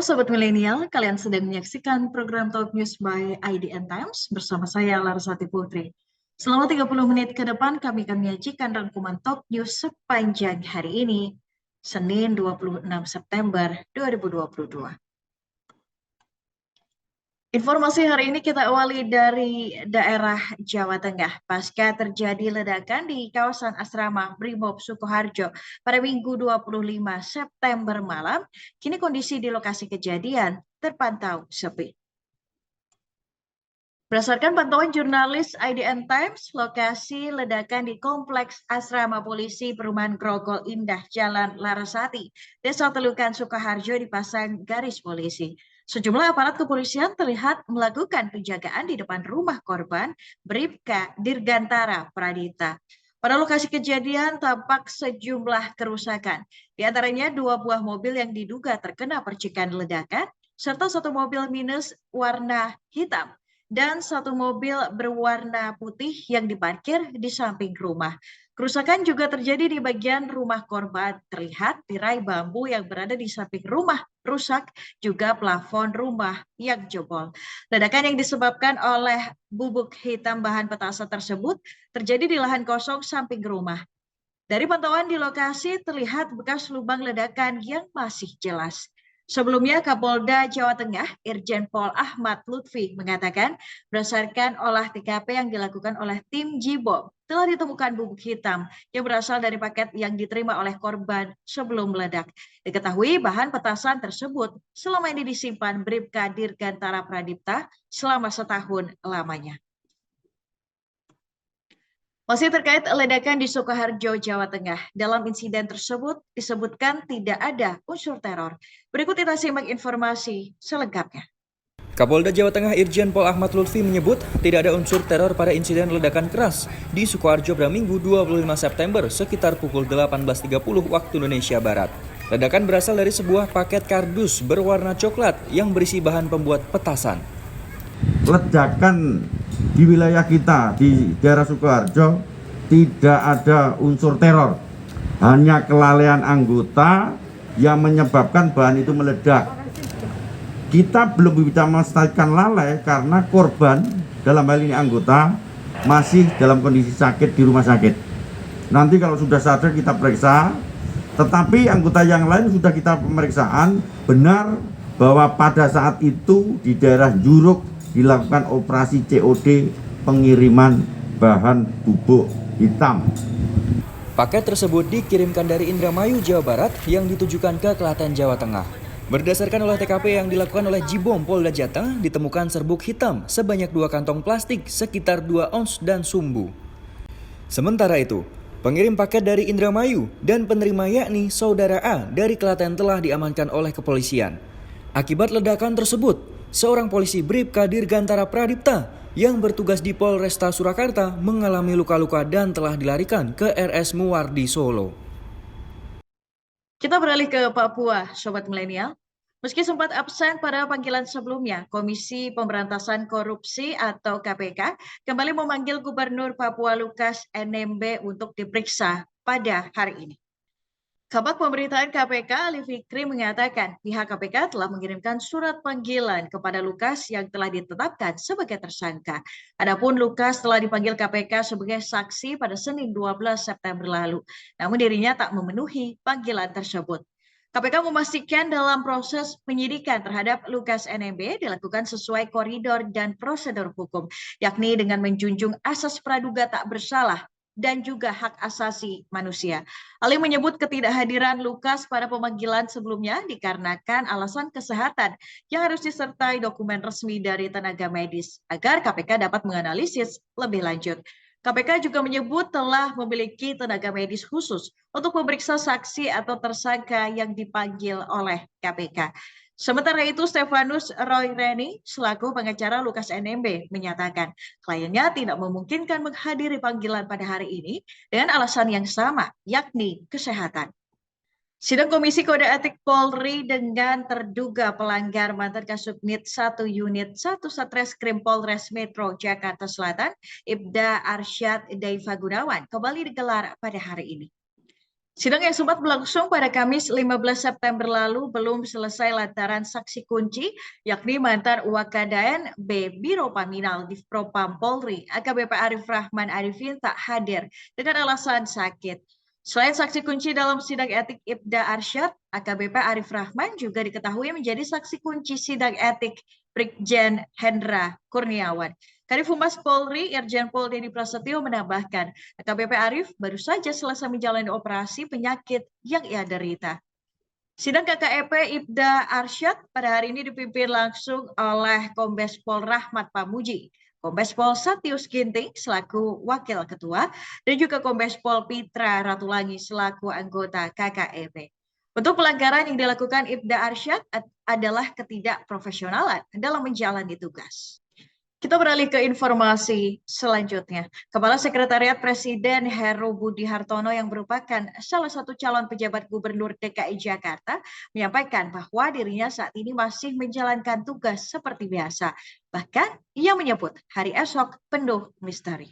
Sobat Milenial, kalian sedang menyaksikan program Talk News by IDN Times bersama saya Larasati Putri. Selama 30 menit ke depan kami akan menyajikan rangkuman Talk News sepanjang hari ini, Senin 26 September 2022. Informasi hari ini kita awali dari daerah Jawa Tengah. Pasca terjadi ledakan di kawasan asrama Brimob Sukoharjo pada Minggu 25 September malam, kini kondisi di lokasi kejadian terpantau sepi. Berdasarkan pantauan jurnalis IDN Times, lokasi ledakan di Kompleks Asrama Polisi Perumahan Grogol Indah Jalan Larasati, Desa Telukan Sukoharjo dipasang garis polisi. Sejumlah aparat kepolisian terlihat melakukan penjagaan di depan rumah korban Bribka Dirgantara Pradita. Pada lokasi kejadian tampak sejumlah kerusakan, di antaranya 2 buah mobil yang diduga terkena percikan ledakan, serta 1 mobil minus warna hitam dan 1 mobil berwarna putih yang diparkir di samping rumah. Kerusakan juga terjadi di bagian rumah korban. Terlihat tirai bambu yang berada di samping rumah rusak, juga plafon rumah yang jebol. Ledakan yang disebabkan oleh bubuk hitam bahan petasan tersebut terjadi di lahan kosong samping rumah. Dari pantauan di lokasi terlihat bekas lubang ledakan yang masih jelas. Sebelumnya, Kapolda Jawa Tengah, Irjen Pol Ahmad Lutfi mengatakan berdasarkan olah TKP yang dilakukan oleh tim Jibom, telah ditemukan bubuk hitam yang berasal dari paket yang diterima oleh korban sebelum meledak. Diketahui bahan petasan tersebut selama ini disimpan Bribka Dirgantara Pradipta selama 1 tahun lamanya. Masih terkait ledakan di Sukoharjo, Jawa Tengah. Dalam insiden tersebut disebutkan tidak ada unsur teror. Berikut kita simak informasi selengkapnya. Kapolda Jawa Tengah Irjen Pol Ahmad Lutfi menyebut tidak ada unsur teror pada insiden ledakan keras di Sukoharjo pada Minggu 25 September sekitar pukul 18.30 waktu Indonesia Barat. Ledakan berasal dari sebuah paket kardus berwarna coklat yang berisi bahan pembuat petasan. Ledakan di wilayah kita di daerah Sukoharjo tidak ada unsur teror, hanya kelalaian anggota yang menyebabkan bahan itu meledak. Kita belum bisa memastikan lalai karena korban dalam hal ini anggota masih dalam kondisi sakit di rumah sakit. Nanti kalau sudah sadar kita periksa, tetapi anggota yang lain sudah kita pemeriksaan, benar bahwa pada saat itu di daerah Juruk dilakukan operasi COD pengiriman bahan bubuk hitam. Paket tersebut dikirimkan dari Indramayu, Jawa Barat yang ditujukan ke Klaten, Jawa Tengah. Berdasarkan olah TKP yang dilakukan oleh Jibom Polda Jateng, ditemukan serbuk hitam sebanyak 2 kantong plastik sekitar 2 ons dan sumbu. Sementara itu, pengirim paket dari Indramayu dan penerima yakni Saudara A dari Klaten telah diamankan oleh kepolisian. Akibat ledakan tersebut, seorang polisi Bribka Dirgantara Pradipta yang bertugas di Polresta Surakarta mengalami luka-luka dan telah dilarikan ke RS Muwardi Solo. Kita beralih ke Papua, Sobat Milenial. Meski sempat absen pada panggilan sebelumnya, Komisi Pemberantasan Korupsi atau KPK kembali memanggil Gubernur Papua Lukas NMB untuk diperiksa pada hari ini. Kabak Pemberitaan KPK Ali Fikri mengatakan pihak KPK telah mengirimkan surat panggilan kepada Lukas yang telah ditetapkan sebagai tersangka. Adapun Lukas telah dipanggil KPK sebagai saksi pada Senin 12 September lalu. Namun dirinya tak memenuhi panggilan tersebut. KPK memastikan dalam proses penyidikan terhadap Lukas NMB dilakukan sesuai koridor dan prosedur hukum, yakni dengan menjunjung asas praduga tak bersalah dan juga hak asasi manusia. Ali menyebut ketidakhadiran Lukas pada pemanggilan sebelumnya dikarenakan alasan kesehatan yang harus disertai dokumen resmi dari tenaga medis agar KPK dapat menganalisis lebih lanjut. KPK juga menyebut telah memiliki tenaga medis khusus untuk memeriksa saksi atau tersangka yang dipanggil oleh KPK. Sementara itu, Stefanus Roy Reni selaku pengacara Lukas NMB menyatakan kliennya tidak memungkinkan menghadiri panggilan pada hari ini dengan alasan yang sama, yakni kesehatan. Sidang Komisi Kode Etik Polri dengan terduga pelanggar mantan Kasubnit 1 Unit 1 Satreskrim Polres Metro Jakarta Selatan, Ibda Arsyad Daifa Gunawan, kembali digelar pada hari ini. Sidang yang sempat berlangsung pada Kamis 15 September lalu belum selesai lantaran saksi kunci, yakni mantan Wakadaen B. Biro Paminal Divpropam Polri, AKBP Arif Rahman Arifin tak hadir dengan alasan sakit. Selain saksi kunci dalam sidang etik Ibda Arsyad, AKBP Arif Rahman juga diketahui menjadi saksi kunci sidang etik Brigjen Hendra Kurniawan. Kadif Humas Polri, Irjen Pol Deni Prasetyo menambahkan, AKBP Arif baru saja selesai menjalani operasi penyakit yang ia derita. Sidang KKEP Ibda Arsyad pada hari ini dipimpin langsung oleh Kombes Pol Rahmat Pamuji, Kombes Pol Satius Ginting selaku Wakil Ketua, dan juga Kombes Pol Pitra Ratulangi selaku anggota KKEP. Bentuk pelanggaran yang dilakukan Ibda Arsyad adalah ketidakprofesionalan dalam menjalani tugas. Kita beralih ke informasi selanjutnya. Kepala Sekretariat Presiden Heru Budi Hartono yang merupakan salah satu calon pejabat Gubernur DKI Jakarta menyampaikan bahwa dirinya saat ini masih menjalankan tugas seperti biasa. Bahkan ia menyebut hari esok penuh misteri.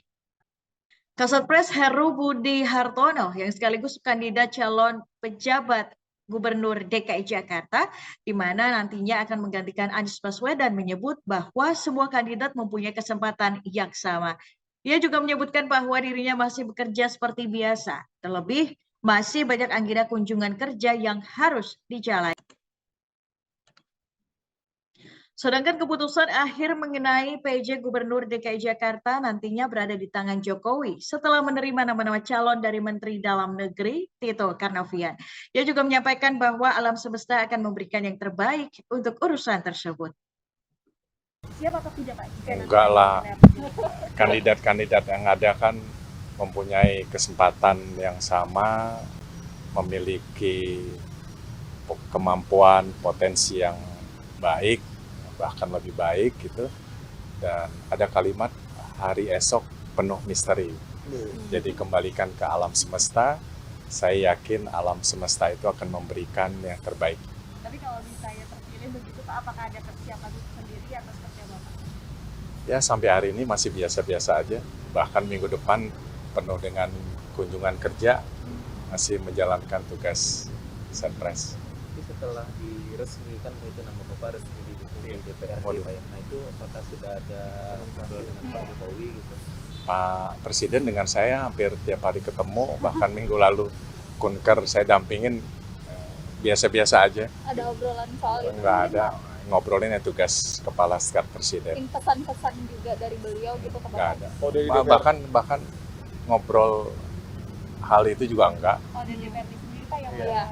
Kasatpres Heru Budi Hartono yang sekaligus kandidat calon pejabat Gubernur DKI Jakarta, di mana nantinya akan menggantikan Anies Baswedan, menyebut bahwa semua kandidat mempunyai kesempatan yang sama. Ia juga menyebutkan bahwa dirinya masih bekerja seperti biasa, terlebih masih banyak agenda kunjungan kerja yang harus dijalani. Sedangkan keputusan akhir mengenai PJ Gubernur DKI Jakarta nantinya berada di tangan Jokowi setelah menerima nama-nama calon dari Menteri Dalam Negeri Tito Karnavian. Ia juga menyampaikan bahwa alam semesta akan memberikan yang terbaik untuk urusan tersebut. Siap atau tidak, Pak? Enggak lah, kandidat-kandidat yang ada kan mempunyai kesempatan yang sama, memiliki kemampuan, potensi yang baik, bahkan lebih baik gitu. Dan ada kalimat hari esok penuh misteri. Jadi kembalikan ke alam semesta, saya yakin alam semesta itu akan memberikan yang terbaik. Tapi kalau misalnya terpilih begitu, Pak, apakah ada persiapan sendiri atau seperti apa, Pak? Ya sampai hari ini masih biasa-biasa aja. Bahkan minggu depan penuh dengan kunjungan kerja, masih menjalankan tugas Senpres. Setelah diresmikan itu nama Bapak resmi di DPR, Pak, ya. Nah itu apakah sudah ada ngobrol dengan Pak Jokowi gitu? Pak Presiden dengan saya hampir tiap hari ketemu, bahkan minggu lalu kunker saya dampingin, biasa-biasa aja. Ada obrolan soal itu? Nggak ada, ngobrolin ya tugas Kepala Staf Presiden. Pesan-pesan juga dari beliau gitu ke Nggak Bapak? ada. Bahkan ngobrol hal itu juga enggak. Oh, dari DPRD sendiri, Pak, yang Iya.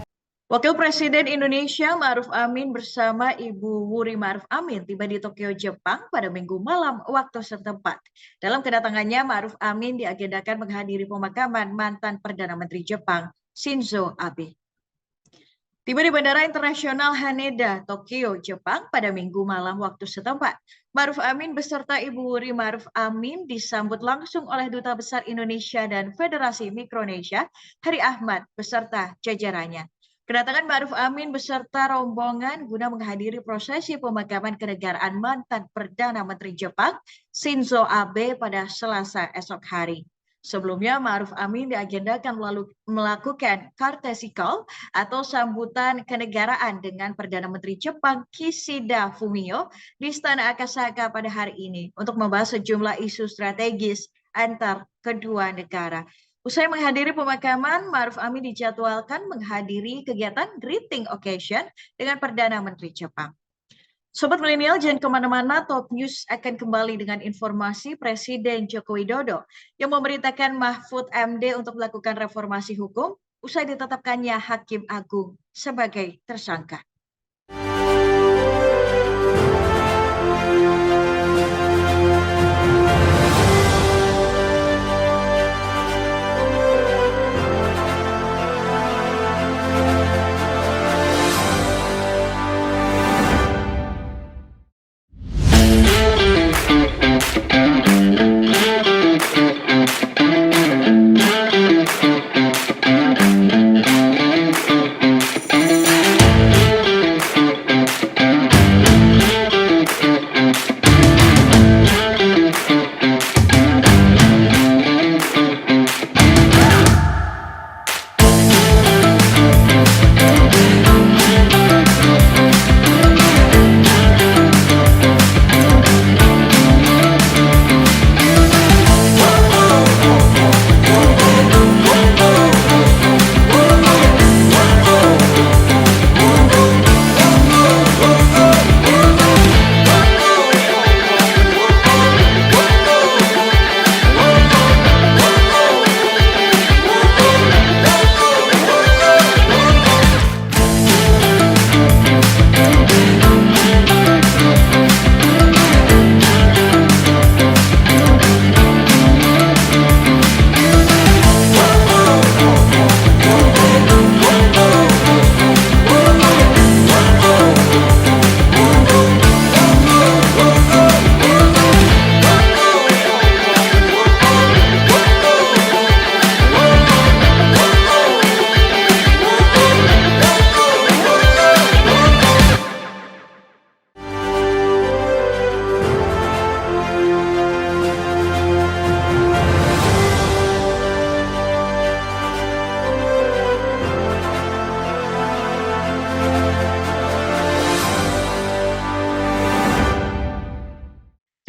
Wakil Presiden Indonesia Ma'ruf Amin bersama Ibu Wuri Ma'ruf Amin tiba di Tokyo, Jepang pada Minggu malam waktu setempat. Dalam kedatangannya, Ma'ruf Amin diagendakan menghadiri pemakaman mantan Perdana Menteri Jepang, Shinzo Abe. Tiba di Bandara Internasional Haneda, Tokyo, Jepang pada Minggu malam waktu setempat. Ma'ruf Amin beserta Ibu Wuri Ma'ruf Amin disambut langsung oleh Duta Besar Indonesia dan Federasi Mikronesia, Hari Ahmad, beserta jajarannya. Kedatangan Ma'ruf Amin beserta rombongan guna menghadiri prosesi pemakaman kenegaraan mantan Perdana Menteri Jepang, Shinzo Abe pada Selasa esok hari. Sebelumnya, Ma'ruf Amin diagendakan melakukan courtesy call atau sambutan kenegaraan dengan Perdana Menteri Jepang Kishida Fumio di Istana Akasaka pada hari ini untuk membahas sejumlah isu strategis antar kedua negara. Usai menghadiri pemakaman, Ma'ruf Amin dijadwalkan menghadiri kegiatan greeting occasion dengan Perdana Menteri Jepang. Sobat Milenial, jangan kemana-mana, Top News akan kembali dengan informasi Presiden Joko Widodo yang memerintahkan Mahfud MD untuk melakukan reformasi hukum usai ditetapkannya Hakim Agung sebagai tersangka.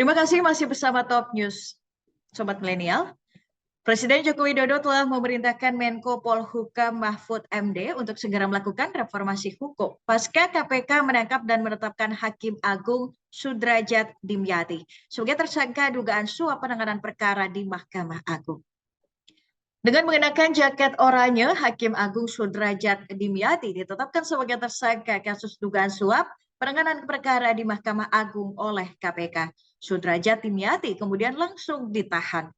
Terima kasih masih bersama Top News, Sobat Milenial. Presiden Joko Widodo telah memerintahkan Menko Polhukam Mahfud MD untuk segera melakukan reformasi hukum pasca KPK menangkap dan menetapkan Hakim Agung Sudrajat Dimyati sebagai tersangka dugaan suap penanganan perkara di Mahkamah Agung. Dengan mengenakan jaket oranye, Hakim Agung Sudrajat Dimyati ditetapkan sebagai tersangka kasus dugaan suap penanganan perkara di Mahkamah Agung oleh KPK. Sudrajat Dimyati kemudian langsung ditahan.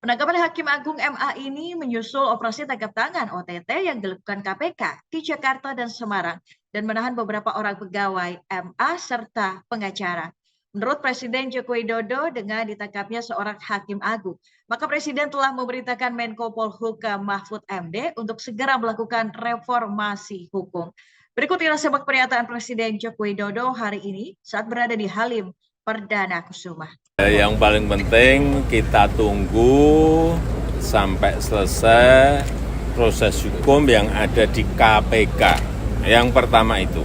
Penangkapan Hakim Agung MA ini menyusul operasi tangkap tangan OTT yang dilakukan KPK di Jakarta dan Semarang dan menahan beberapa orang pegawai MA serta pengacara. Menurut Presiden Joko Widodo, dengan ditangkapnya seorang Hakim Agung, maka Presiden telah memerintahkan Menko Polhukam Mahfud MD untuk segera melakukan reformasi hukum. Berikut kita simak pernyataan Presiden Joko Widodo hari ini saat berada di Halim Perdana Kusuma. Yang paling penting kita tunggu sampai selesai proses hukum yang ada di KPK. Yang pertama itu.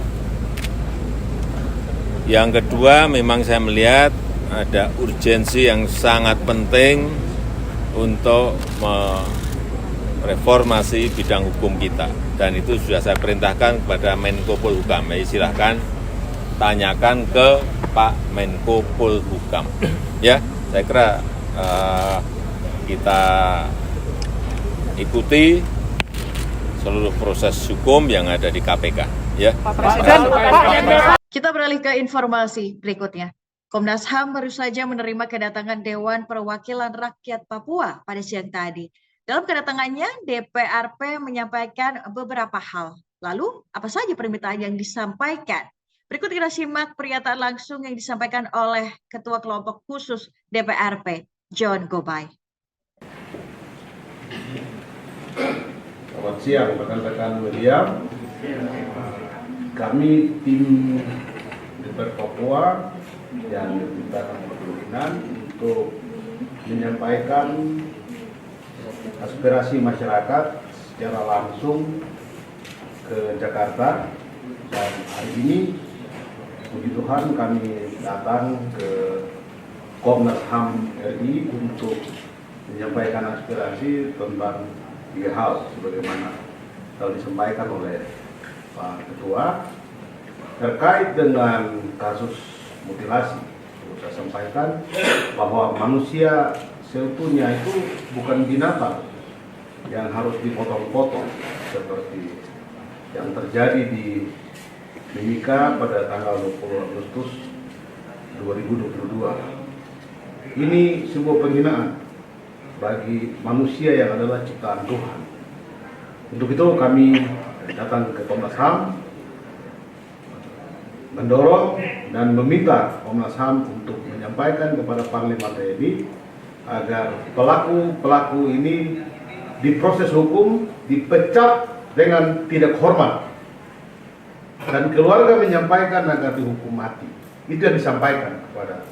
Yang kedua, memang saya melihat ada urgensi yang sangat penting untuk mereformasi bidang hukum kita. Dan itu sudah saya perintahkan kepada Menko Polhukam. Silahkan tanyakan ke Pak Menko Polhukam. Ya, saya kira kita ikuti seluruh proses hukum yang ada di KPK. Ya. Kita beralih ke informasi berikutnya. Komnas HAM baru saja menerima kedatangan Dewan Perwakilan Rakyat Papua pada siang tadi. Dalam kedatangannya, DPRP menyampaikan beberapa hal. Lalu, apa saja permintaan yang disampaikan? Berikut kita simak pernyataan langsung yang disampaikan oleh Ketua Kelompok Khusus DPRP, John Gobay. Selamat siang rekan-rekan media. Kami tim DPR Papua yang dimintakan berkenan untuk menyampaikan aspirasi masyarakat secara langsung ke Jakarta, dan hari ini puji Tuhan kami datang ke Komnas HAM RI untuk menyampaikan aspirasi tentang 3 hal sebagaimana telah disampaikan oleh Pak Ketua terkait dengan kasus mutilasi. Saya sampaikan bahwa manusia seutuhnya itu bukan binatang yang harus dipotong-potong seperti yang terjadi di Mimika pada tanggal 20 Agustus 2022. Ini sebuah penghinaan bagi manusia yang adalah ciptaan Tuhan. Untuk itu kami datang ke Komnas HAM mendorong dan meminta Komnas HAM untuk menyampaikan kepada Panglima TNI agar pelaku-pelaku ini diproses hukum, dipecat dengan tidak hormat, dan keluarga menyampaikan agar dihukum mati. Itu yang disampaikan kepada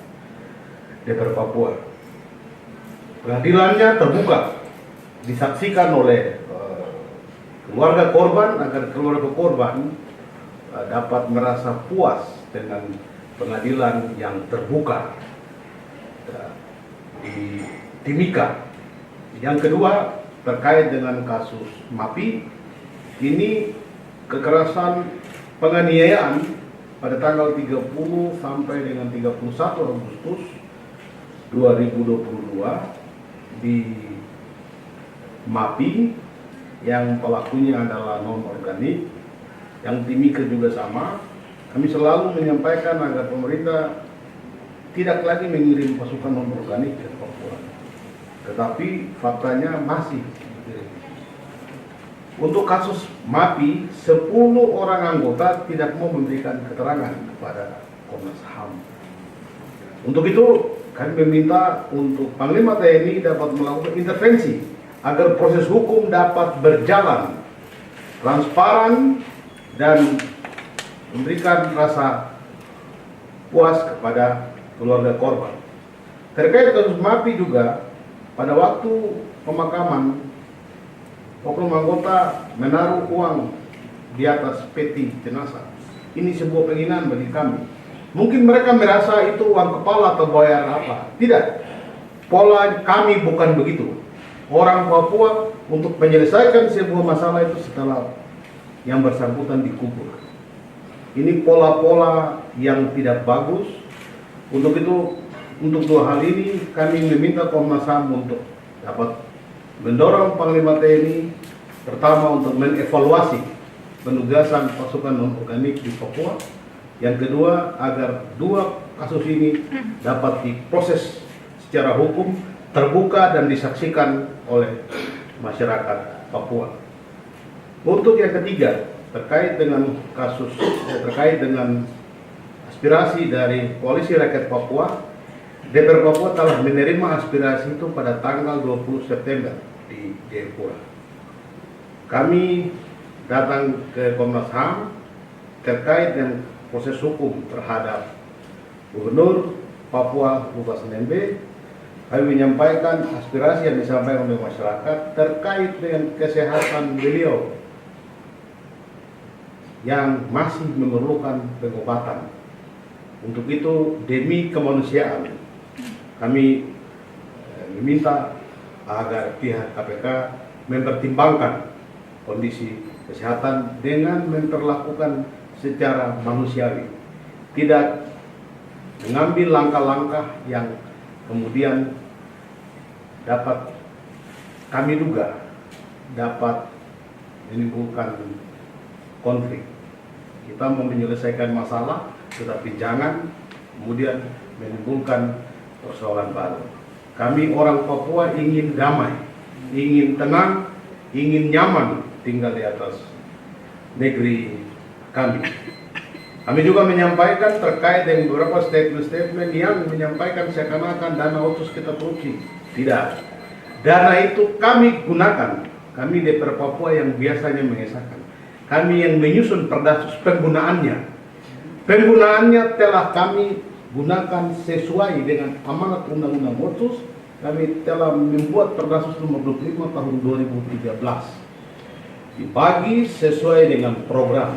DPR Papua. Pengadilannya terbuka, disaksikan oleh keluarga korban agar keluarga korban dapat merasa puas dengan pengadilan yang terbuka di Timika. Yang kedua, terkait dengan kasus MAPI, ini kekerasan penganiayaan pada tanggal 30 sampai dengan 31 Agustus 2022 di MAPI yang pelakunya adalah non-organik, yang Timika juga sama. Kami selalu menyampaikan agar pemerintah tidak lagi mengirim pasukan non-organik ke Papua, tetapi faktanya masih. Untuk kasus MAPI, 10 orang anggota tidak mau memberikan keterangan kepada Komnas HAM. Untuk itu, kami meminta untuk Panglima TNI dapat melakukan intervensi agar proses hukum dapat berjalan transparan dan memberikan rasa puas kepada keluarga korban. Terkait kasus MAPI juga, pada waktu pemakaman, oknum anggota menaruh uang di atas peti jenazah. Ini sebuah penghinaan bagi kami. Mungkin mereka merasa itu uang kepala atau bayar apa. Tidak. Pola kami bukan begitu. Orang Papua untuk menyelesaikan sebuah masalah itu setelah yang bersangkutan dikubur. Ini pola-pola yang tidak bagus. Untuk itu, untuk dua hal ini kami meminta Komnas HAM untuk dapat mendorong Panglima TNI pertama untuk mengevaluasi penugasan pasukan non-organik di Papua. Yang kedua, agar dua kasus ini dapat diproses secara hukum, terbuka dan disaksikan oleh masyarakat Papua. Untuk yang ketiga, terkait dengan terkait dengan aspirasi dari Koalisi Rakyat Papua, DPR Papua telah menerima aspirasi itu pada tanggal 20 September di Jayapura. Kami datang ke Komnas HAM terkait dengan proses hukum terhadap Gubernur Papua Lukas NMB. Kami menyampaikan aspirasi yang disampaikan oleh masyarakat terkait dengan kesehatan beliau yang masih memerlukan pengobatan. Untuk itu, demi kemanusiaan, kami meminta agar pihak KPK mempertimbangkan kondisi kesehatan dengan memperlakukan secara manusiawi, tidak mengambil langkah-langkah yang kemudian dapat kami duga dapat menimbulkan konflik. Kita mau menyelesaikan masalah, tetapi jangan kemudian menimbulkan persoalan baru. Kami orang Papua ingin damai, ingin tenang, ingin nyaman tinggal di atas negeri kami. Kami juga menyampaikan terkait dengan beberapa statement-statement yang menyampaikan seakan-akan dana otsus kita korupsi. Tidak. Dana itu kami gunakan. Kami DPR Papua yang biasanya mengesahkan. Kami yang menyusun perdasus penggunaannya. Penggunaannya telah kami gunakan sesuai dengan amanat Undang-Undang Otsus. Kami telah membuat perdasus nomor 25 tahun 2013. Dibagi sesuai dengan program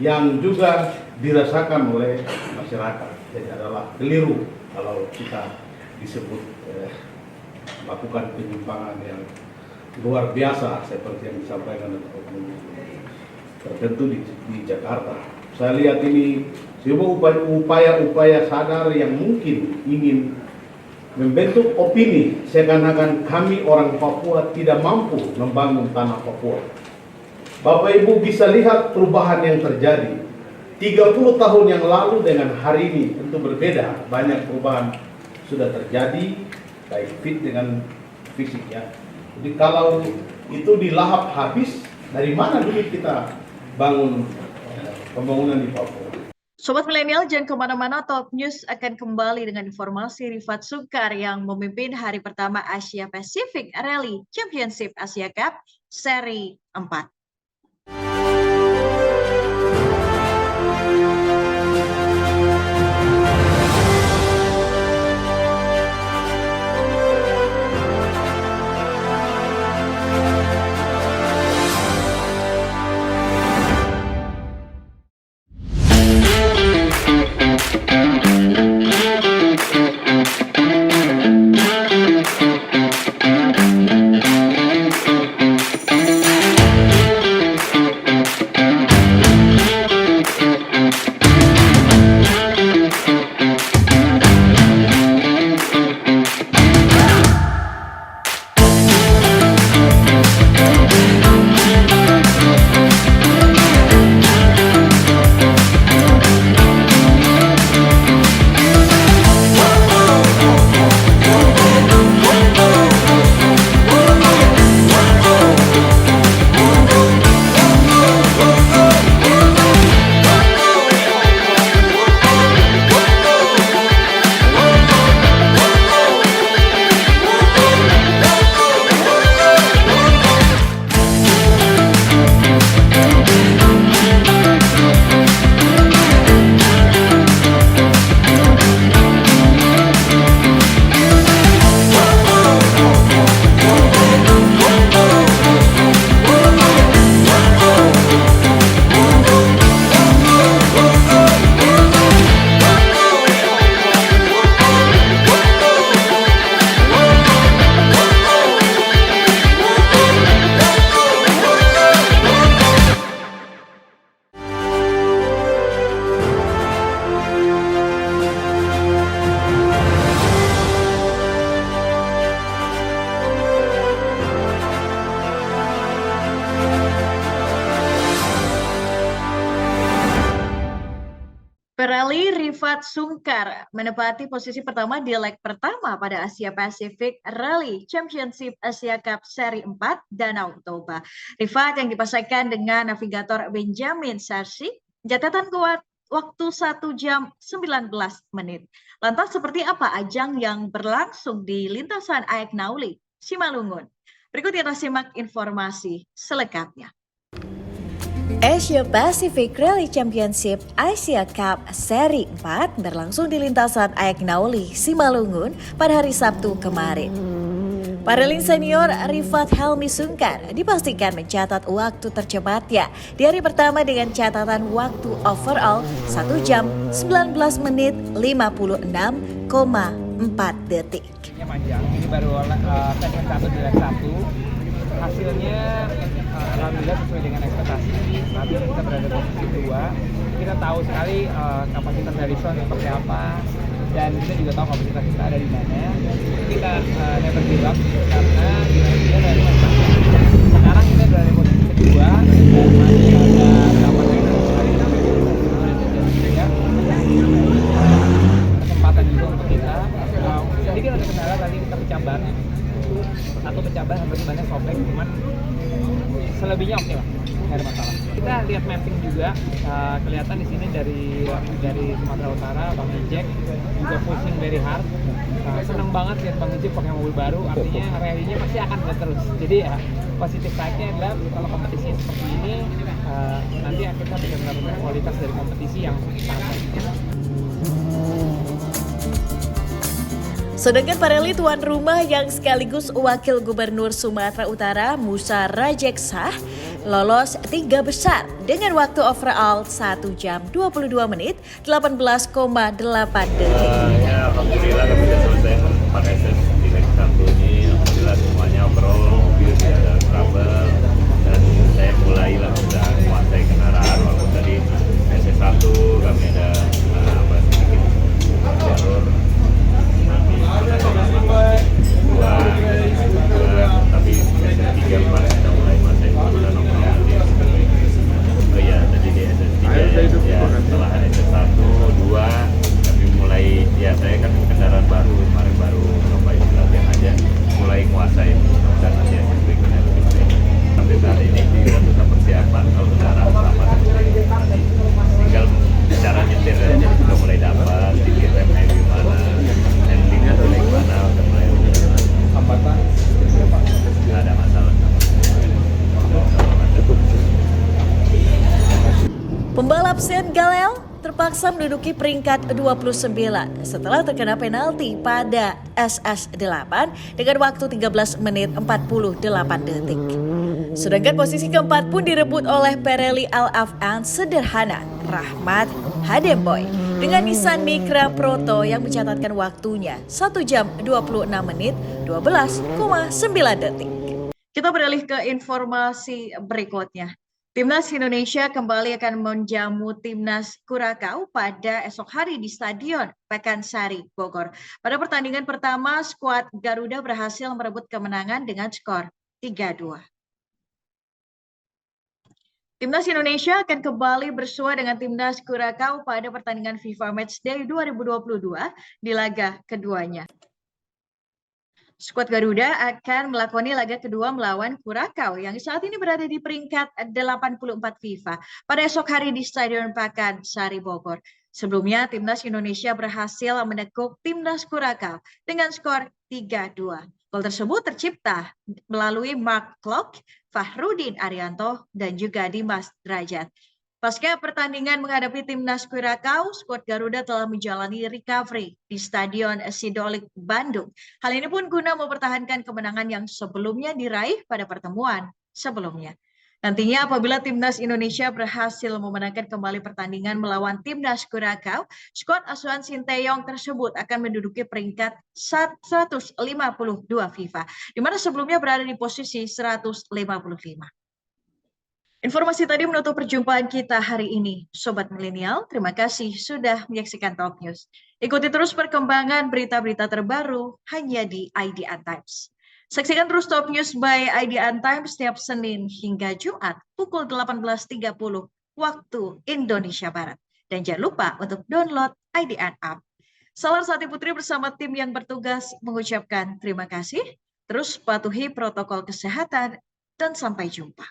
yang juga dirasakan oleh masyarakat. Jadi adalah keliru kalau kita disebut melakukan penyimpangan yang luar biasa seperti yang disampaikan oleh oknum tertentu di Jakarta. Saya lihat ini sebuah upaya-upaya sadar yang mungkin ingin membentuk opini seakan-akan kami orang Papua tidak mampu membangun tanah Papua. Bapak Ibu bisa lihat perubahan yang terjadi 30 tahun yang lalu dengan hari ini tentu berbeda. Banyak perubahan sudah terjadi, baik fit dengan fisik ya. Jadi kalau itu dilahap habis, dari mana dulu kita bangun pembangunan di Papua? Sobat Milenial, jangan kemana-mana, Top News akan kembali dengan informasi Rifat Sungkar yang memimpin hari pertama Asia Pacific Rally Championship Asia Cup seri 4. Perali Rifat Sungkar menempati posisi pertama di leg pertama pada Asia Pacific Rally Championship Asia Cup Seri 4 Danau Toba. Rifat yang dipasangkan dengan navigator Benjamin Sarsi, catatan kuat waktu 1 jam 19 menit. Lantas seperti apa ajang yang berlangsung di lintasan Aek Nauli, Simalungun? Berikut kita simak informasi selengkapnya. Asia Pacific Rally Championship Asia Cup Seri 4 berlangsung di lintasan Aek Nauli, Simalungun pada hari Sabtu kemarin. Paraling senior Rifat Helmi Sungkar dipastikan mencatat waktu tercepatnya di hari pertama dengan catatan waktu overall 1 jam 19 menit 56,4 detik. Panjang, ini baru segmen 1 di leg 1. Hasilnya alhamdulillah sesuai dengan ekspektasi. Saat ini kita berada di posisi 2. Kita tahu sekali kapasitas dari Son seperti apa, dan kita juga tahu kapasitas kita ada di mana. Kita never give up karena dia dari sekarang kita berada di posisi kedua dan masih ada 8 kesempatan juga untuk kita. Sedikit ada kendala tadi kita pecah satu pecah ban hampir banyak sobek, cuman selebihnya oke lah, nggak ada masalah. Kita lihat mapping juga, kelihatan di sini dari Sumatera Utara, Bang Ejek juga pushing very hard. Seneng banget lihat Bang Ejek pakai mobil baru, artinya rally-nya pasti akan terus. Jadi ya positif side-nya adalah kalau kompetisi seperti ini, nanti kita bisa mendapatkan kualitas dari kompetisi yang sangat baik. Sedangkan Pareli tuan rumah yang sekaligus Wakil Gubernur Sumatera Utara Musa Rajeksah lolos 3 besar dengan waktu overall 1 jam 22 menit 18,8 detik. Ya, alhamdulillah kami sudah selesai 4 SS di leg 1 ini. Alhamdulillah semuanya overall mobil tidak ada trouble dan saya mulailah sudah menguasai kendaraan walaupun tadi SS 1 kami ada sedikit jalur. Tapi tiga empat kita mulai masuk sudah nomor oh ya tadi di SS3 ya setelah SS1 2 kami mulai ya saya kan kendaraan baru kemarin baru cobain latihan aja mulai nguasain dan nanti SS berikutnya lebih baik. Sampai saat ini kita sudah persiapan kalau kendaraan sama tinggal cara nyetir aja sudah mulai dapat tinggi remnya gimana handlingnya mulai gimana udah mulai hambatan nggak ada masalah. Pembalap Sen Galel terpaksa menduduki peringkat 29 setelah terkena penalti pada SS8 dengan waktu 13 menit 48 detik. Sedangkan posisi keempat pun direbut oleh Pereli Al-Afan sederhana Rahmat Hademboy dengan Nissan Micra Proto yang mencatatkan waktunya 1 jam 26 menit 12,9 detik. Kita beralih ke informasi berikutnya. Timnas Indonesia kembali akan menjamu Timnas Kurakau pada esok hari di Stadion Pakansari, Bogor. Pada pertandingan pertama, skuad Garuda berhasil merebut kemenangan dengan skor 3-2. Timnas Indonesia akan kembali bersua dengan Timnas Kurakau pada pertandingan FIFA Matchday 2022 di laga keduanya. Skuad Garuda akan melakoni laga kedua melawan Kurakau yang saat ini berada di peringkat 84 FIFA pada esok hari di Stadion Pakansari, Bogor. Sebelumnya, Timnas Indonesia berhasil menekuk Timnas Kurakau dengan skor 3-2. Gol tersebut tercipta melalui Mark Klok, Fahrudin Arianto, dan juga Dimas Derajat. Pasca pertandingan menghadapi Timnas Kurakau, skuad Garuda telah menjalani recovery di Stadion Sidolik, Bandung. Hal ini pun guna mempertahankan kemenangan yang sebelumnya diraih pada pertemuan sebelumnya. Nantinya apabila Timnas Indonesia berhasil memenangkan kembali pertandingan melawan Timnas Kurakau, skuad asuhan Sinteyong tersebut akan menduduki peringkat 152 FIFA, di mana sebelumnya berada di posisi 155. Informasi tadi menutup perjumpaan kita hari ini. Sobat Milenial, terima kasih sudah menyaksikan Top News. Ikuti terus perkembangan berita-berita terbaru hanya di IDN Times. Saksikan terus Top News by IDN Times setiap Senin hingga Jumat pukul 18.30 waktu Indonesia Barat. Dan jangan lupa untuk download IDN App. Salah Sati Putri bersama tim yang bertugas mengucapkan terima kasih, terus patuhi protokol kesehatan, dan sampai jumpa.